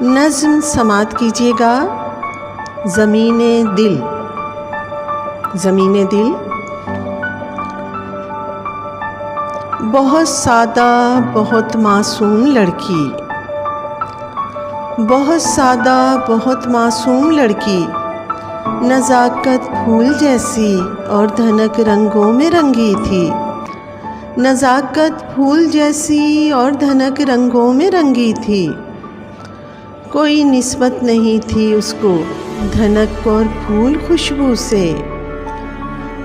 नज़्म समात कीजिएगा। ज़मीने दिल। ज़मीने दिल। बहुत सादा बहुत मासूम लड़की, बहुत सादा बहुत मासूम लड़की, नज़ाकत फूल जैसी और धनक रंगों में रंगी थी। नज़ाकत फूल जैसी और धनक रंगों में रंगी थी। कोई निस्बत नहीं थी उसको धनक और फूल खुशबू से।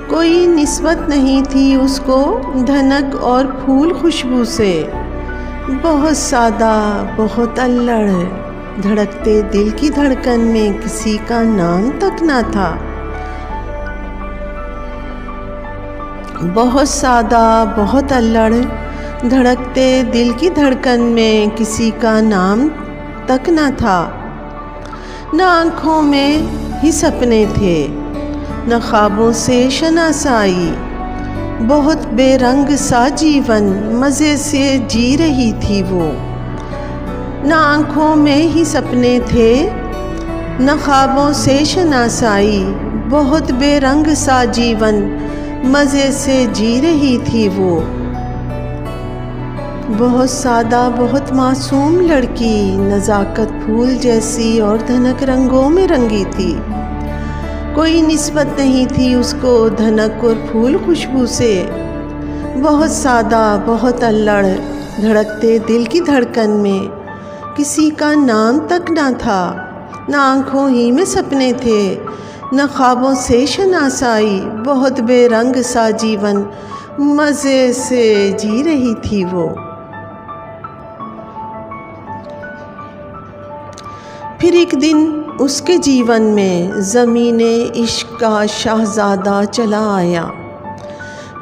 कोई निस्बत नहीं थी उसको धनक और फूल खुशबू से। बहुत सादा बहुत अल्लड़, धड़कते दिल की धड़कन में किसी का नाम तक ना था। बहुत सादा बहुत अल्लड़, धड़कते दिल की धड़कन में किसी का नाम तक न था। न आँखों में ही सपने थे, न ख्वाबों से शनासाई। बहुत बेरंग सा जीवन मज़े से जी रही थी वो। न आँखों में ही सपने थे, न ख्वाबों से शनासाई। बहुत बेरंग सा जीवन मज़े से जी रही थी वो। बहुत सादा बहुत मासूम लड़की, नज़ाकत फूल जैसी और धनक रंगों में रंगी थी। कोई निस्बत नहीं थी उसको धनक और फूल खुशबू से। बहुत सादा बहुत अल्लड़, धड़कते दिल की धड़कन में किसी का नाम तक ना था। न आँखों ही में सपने थे, न ख्वाबों से शनासाई। बहुत बेरंग सा जीवन मज़े से जी रही थी वो। फिर एक दिन उसके जीवन में ज़मीने इश्क का शाहज़ादा चला आया।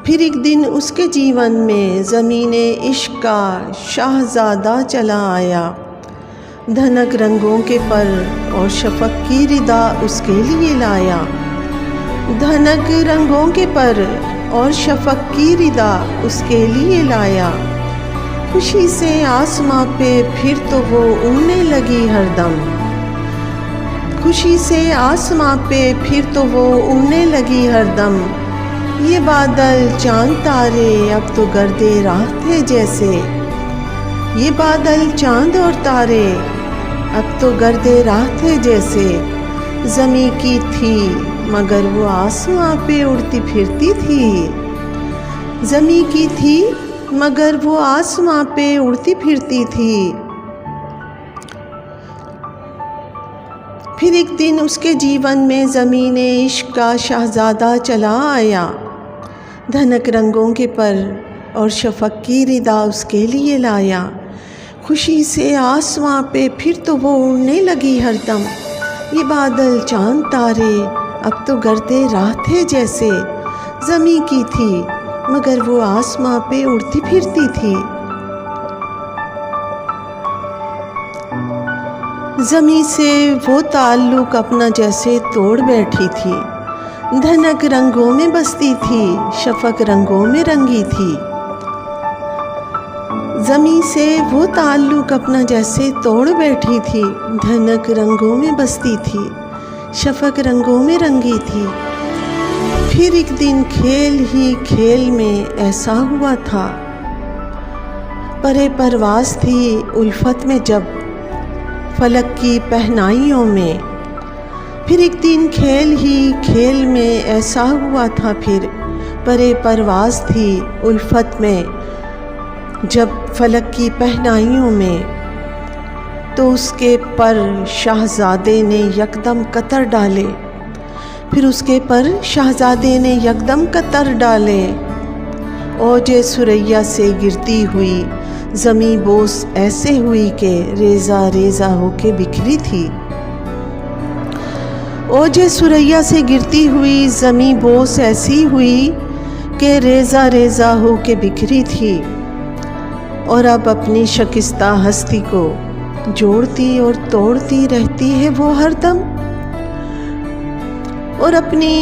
फिर एक दिन उसके जीवन में ज़मीने इश्क का शाहज़ादा चला आया। धनक रंगों के पर और शफ़क़ की रिदा उसके लिए लाया। धनक रंगों के पर और शफ़क़ की रिदा उसके लिए लाया। खुशी से आसमां पे फिर तो वो उड़ने लगी हरदम। खुशी से आसमां पे फिर तो वो उड़ने लगी हरदम। ये बादल चांद तारे अब तो गर्दे राह थे जैसे। ये बादल चांद और तारे अब तो गर्दे राह थे जैसे। ज़मीं की थी मगर वो आसमां पे उड़ती फिरती थी। ज़मीं की थी मगर वो आसमां पे उड़ती फिरती थी। फिर एक दिन उसके जीवन में ज़मीने इश्क का शाहज़ादा चला आया। धनक रंगों के पर और शफ़क़ की रिदा उसके लिए लाया। खुशी से आसमां पे फिर तो वो उड़ने लगी हरदम। ये बादल चांद तारे अब तो गर्दे राह थे जैसे। ज़मीं की थी मगर वो आसमां पे उड़ती फिरती थी। ज़मीं से वो ताल्लुक़ अपना जैसे तोड़ बैठी थी। धनक रंगों में बसती थी, शफ़क़ रंगों में रंगी थी। ज़मीं से वो ताल्लुक़ अपना जैसे तोड़ बैठी थी। धनक रंगों में बसती थी, शफ़क़ रंगों में रंगी थी। फिर एक दिन खेल ही खेल में ऐसा हुआ था। परे परवाज़ थी उल्फत में जब फलक की पहनाइयों में। फिर एक दिन खेल ही खेल में ऐसा हुआ था। फिर परे परवाज़ थी उल्फत में जब फलक की पहनाइयों में। तो उसके पर शाहज़ादे ने यकदम कतर डाले। फिर उसके पर शाहज़ादे ने यकदम कतर डाले। ओजे सुरैया से गिरती हुई ज़मीं बोस ऐसे हुई कि रेज़ा रेज़ा होके बिखरी थी। ओजे सुरैया से गिरती हुई ज़मीं बोस ऐसी हुई कि रेज़ा रेज़ा होके बिखरी थी। और अब अपनी शकिस्ता हस्ती को जोड़ती और तोड़ती रहती है वो हरदम। और अपनी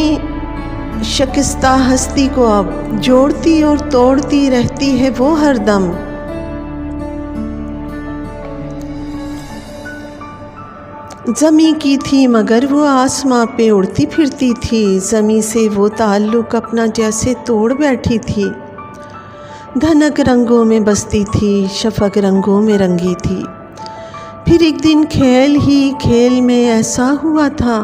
शकिस्ता हस्ती को अब जोड़ती और तोड़ती रहती है वो हरदम। ज़मी की थी मगर वो आसमां पे उड़ती फिरती थी, ज़मी से वो ताल्लुक़ अपना जैसे तोड़ बैठी थी। धनक रंगों में बसती थी, शफ़क़ रंगों में रंगी थी। फिर एक दिन खेल ही खेल में ऐसा हुआ था,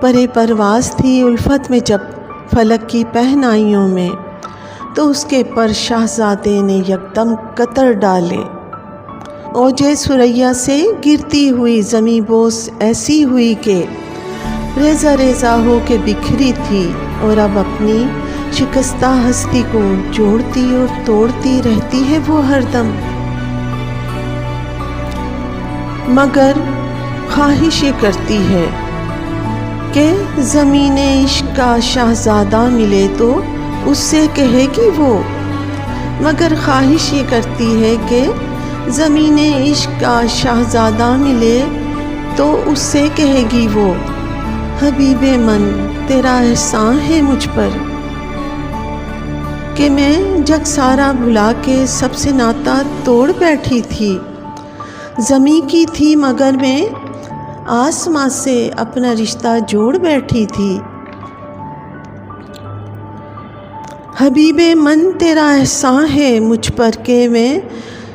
परे परवाज़ थी उल्फत में जब फलक की पहनाइयों में, तो उसके पर शाहज़ादे ने यकदम कतर डाले। ओजे सुरैया से गिरती हुई ज़मी बोस ऐसी हुई कि रेज़ा रेज़ा हो के बिखरी थी, और अब अपनी शिकस्ता हस्ती को जोड़ती और तोड़ती रहती है वो हरदम। मगर ख्वाहिश ये करती है कि ज़मीने इश्क का शाहज़ादा मिले तो उससे कहेगी वो, मगर ख्वाहिश ये करती है कि ज़मीने इश्क का शाहज़ादा मिले तो उससे कहेगी वो, हबीबे मन तेरा एहसान है मुझ पर कि मैं जग सारा भुला के सबसे नाता तोड़ बैठी थी। ज़मी की थी मगर मैं आसमां से अपना रिश्ता जोड़ बैठी थी। हबीबे मन तेरा एहसान है मुझ पर के मैं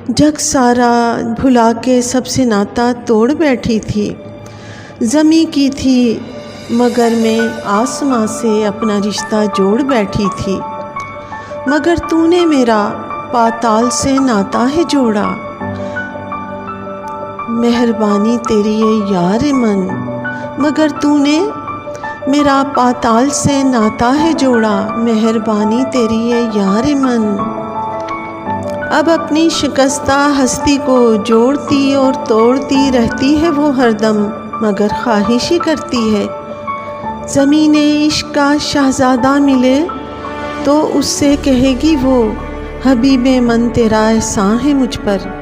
जग सारा भुला के सबसे नाता तोड़ बैठी थी। ज़मी की थी मगर मैं आसमां से अपना रिश्ता जोड़ बैठी थी, मगर तूने मेरा पाताल से नाता है जोड़ा। मेहरबानी तेरी ये यार मन, मगर तूने मेरा पाताल से नाता है जोड़ा। मेहरबानी तेरी ये यार मन। अब अपनी शिकस्ता हस्ती को जोड़ती और तोड़ती रहती है वो हरदम, मगर ख्वाहिश ही करती है ज़मीने इश्क का शाहज़ादा मिले तो उससे कहेगी वो, हबीबे मन तेरा एहसान है मुझ पर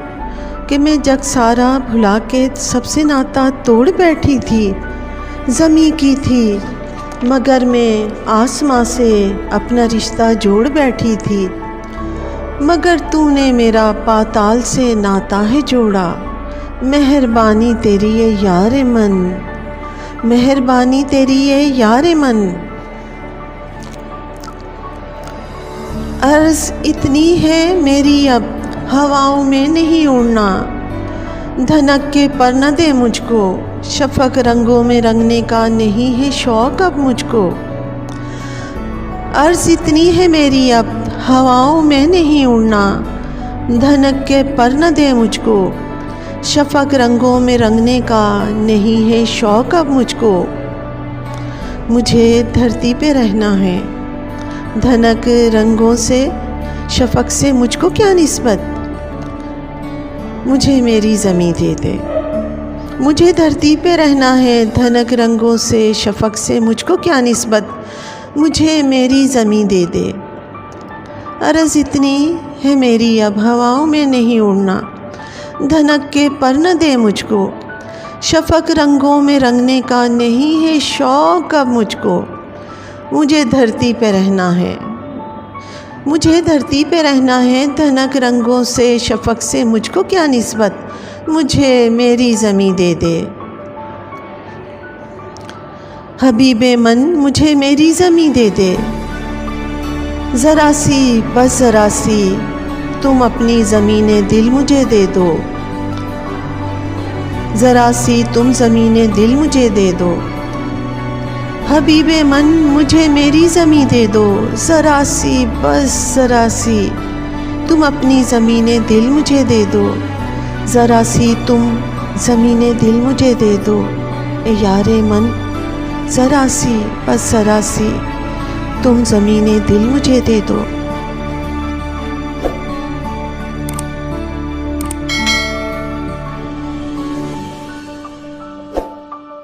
कि मैं जग सारा भुला के सबसे नाता तोड़ बैठी थी। ज़मी की थी मगर मैं आसमां से अपना रिश्ता जोड़ बैठी थी, मगर तूने मेरा पाताल से नाता है जोड़ा। मेहरबानी तेरी ये यार मन, मेहरबानी तेरी ये यार मन। अर्ज़ इतनी है मेरी अब हवाओं में नहीं उड़ना, धनक के पर न दे मुझको, शफ़क़ रंगों में रंगने का नहीं है शौक़ अब मुझको। अर्ज़ इतनी है मेरी अब हवाओं में नहीं उड़ना, धनक के पर न दे मुझको, शफ़क़ रंगों में रंगने का नहीं है शौक़ अब मुझको। मुझे धरती पे रहना है, धनक रंगों से शफ़क़ से मुझको क्या निस्बत, मुझे मेरी ज़मीं दे दे। मुझे धरती पे रहना है, धनक रंगों से शफ़क़ से मुझको क्या निस्बत, मुझे मेरी ज़मीं दे दे। अर्ज़ इतनी है मेरी अब हवाओं में नहीं उड़ना, धनक के पर न दे मुझको, शफ़क़ रंगों में रंगने का नहीं है शौक़ अब मुझको। मुझे धरती पे रहना है, मुझे धरती पे रहना है, धनक रंगों से शफ़क़ से मुझको क्या निस्बत, मुझे मेरी ज़मीं दे दे। हबीबे मन मुझे मेरी ज़मीं दे दे। ज़रा सी बस ज़रा सी तुम अपनी ज़मीने दिल मुझे दे दो, ज़रा सी तुम ज़मीने दिल मुझे दे दो। हबीबे मन मुझे मेरी ज़मीं दे दो, ज़रा सी बस ज़रा सी तुम अपनी ज़मीने दिल मुझे दे दो, ज़रा सी तुम ज़मीने दिल मुझे दे दो। ए यारे मन ज़रा सी बस ज़रा सी तुम ज़मीने दिल मुझे दे दो।